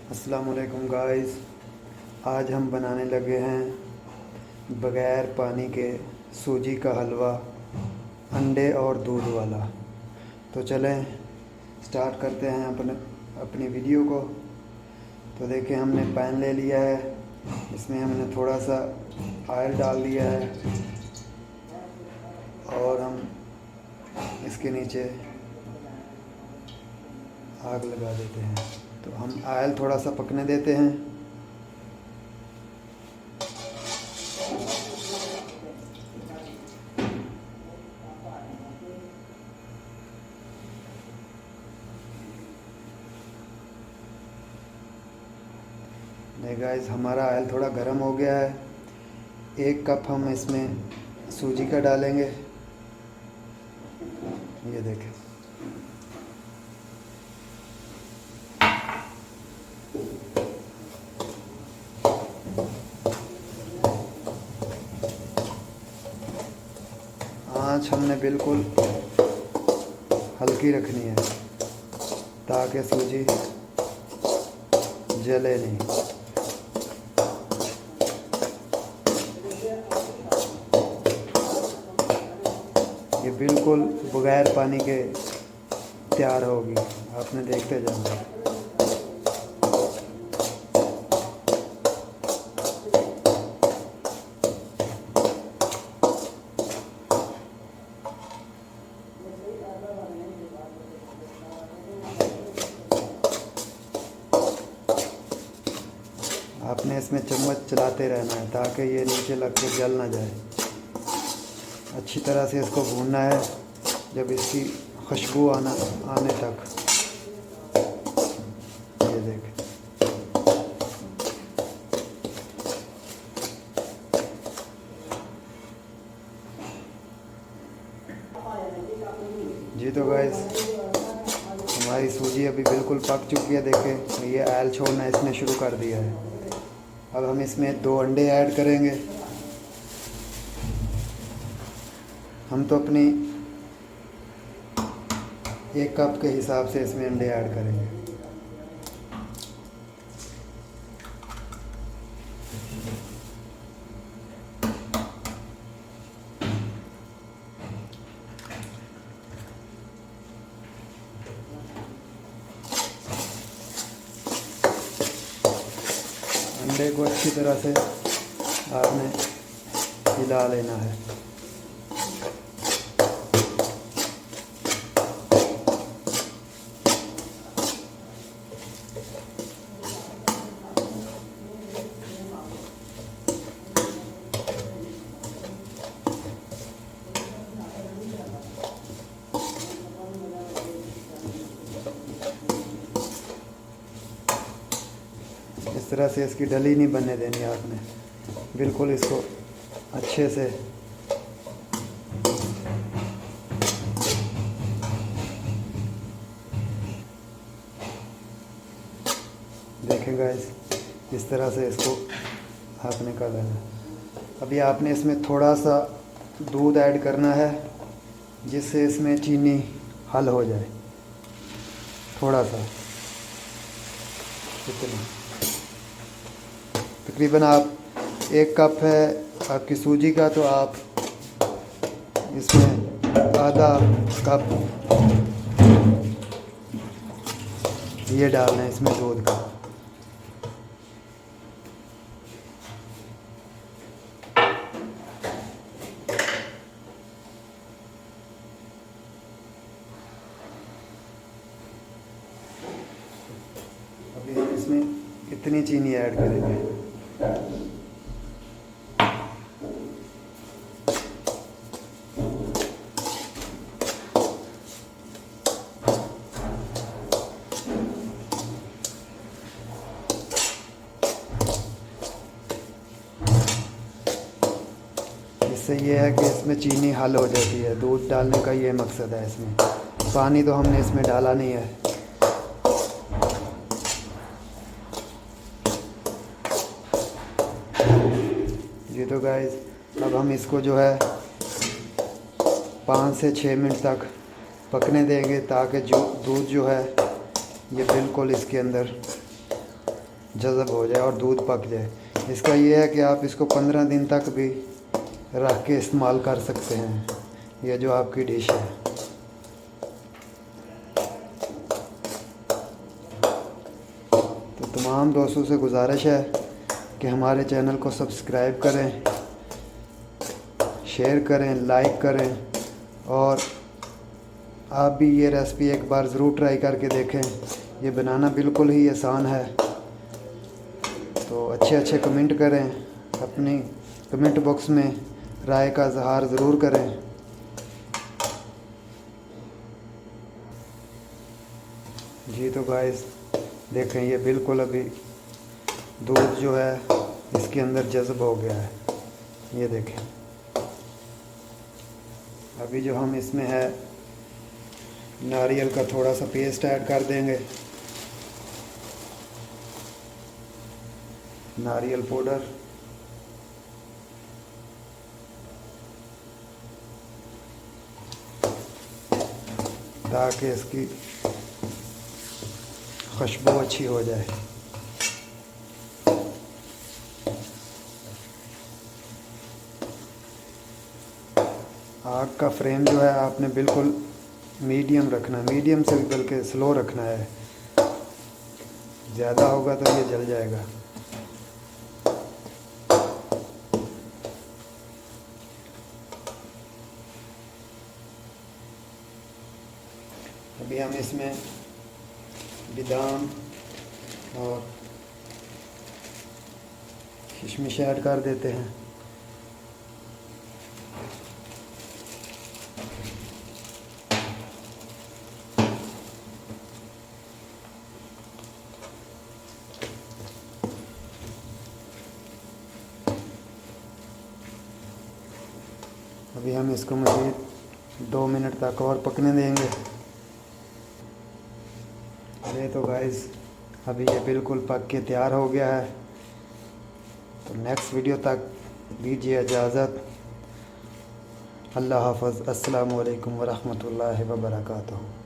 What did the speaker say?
अस्सलामुअलैकुम गाइस। आज हम बनाने लगे हैं बग़ैर पानी के सूजी का हलवा, अंडे और दूध वाला। तो चलें स्टार्ट करते हैं अपनी वीडियो को। तो देखिए, हमने पैन ले लिया है, इसमें हमने थोड़ा सा ऑयल डाल दिया है और हम इसके नीचे आग लगा देते हैं। तो हम ऑयल थोड़ा सा पकने देते हैं। नहीं गाइस, हमारा ऑयल थोड़ा गर्म हो गया है। 1 कप हम इसमें सूजी का डालेंगे। ये देखें, आँच हमने बिल्कुल हल्की रखनी है ताकि सूजी जले नहीं। ये बिल्कुल बगैर पानी के तैयार होगी, आपने देखते जाना। आपने इसमें चम्मच चलाते रहना है ताकि ये नीचे लग के जल ना जाए। अच्छी तरह से इसको भूनना है जब इसकी खुशबू आने तक। ये देखें, जी तो गाइस, हमारी सूजी अभी बिल्कुल पक चुकी है। देखें, ये ऑयल छोड़ना इसने शुरू कर दिया है। अब हम इसमें 2 अंडे ऐड करेंगे। हम तो अपनी 1 कप के हिसाब से इसमें अंडे ऐड करेंगे। अंडे को अच्छी तरह से आपने हिला लेना है। इस तरह से इसकी डली नहीं बनने देनी आपने, बिल्कुल इसको अच्छे से देखें गाइस, इस तरह से इसको आपने कर लेना। अभी आपने इसमें थोड़ा सा दूध ऐड करना है जिससे इसमें चीनी हल हो जाए। थोड़ा सा, इतना तकरीबन आप 1 कप है आपकी सूजी का, तो आप इसमें आधा कप ये डालना है इसमें दूध का। अभी हम इसमें इतनी चीनी ऐड करेंगे। इससे ये है कि इसमें चीनी हल हो जाती है। दूध डालने का ये मकसद है। इसमें पानी तो हमने इसमें डाला नहीं है। जी तो गाइस, अब हम इसको जो है 5 से 6 मिनट तक पकने देंगे ताकि जो दूध जो है ये बिल्कुल इसके अंदर जज़ब हो जाए और दूध पक जाए। इसका ये है कि आप इसको 15 दिन तक भी रख के इस्तेमाल कर सकते हैं, ये जो आपकी डिश है। तो तमाम दोस्तों से गुजारिश है कि हमारे चैनल को सब्सक्राइब करें, शेयर करें, लाइक करें, और आप भी ये रेसिपी एक बार ज़रूर ट्राई करके देखें। ये बनाना बिल्कुल ही आसान है। तो अच्छे कमेंट करें, अपनी कमेंट बॉक्स में राय का इज़हार ज़रूर करें। जी तो गाइस देखें, ये बिल्कुल अभी दूध जो है इसके अंदर जज़ब हो गया है। ये देखें, अभी जो हम इसमें है नारियल का थोड़ा सा पेस्ट ऐड कर देंगे, नारियल पाउडर, ताकि इसकी खुशबू अच्छी हो जाए। आग का फ्लेम जो है आपने बिल्कुल मीडियम रखना, मीडियम से भी बल्कि स्लो रखना है। ज़्यादा होगा तो ये जल जाएगा। अभी हम इसमें बादाम और किशमिश ऐड कर देते हैं। अभी हम इसको मज़ीद 2 मिनट तक और पकने देंगे। ये तो गाइस अभी ये बिल्कुल पक के तैयार हो गया है। तो नेक्स्ट वीडियो तक दीजिए इजाज़त। अल्लाह हाफ़िज़। अस्सलामु अलैकुम व रहमतुल्लाहि व बरकातुहू।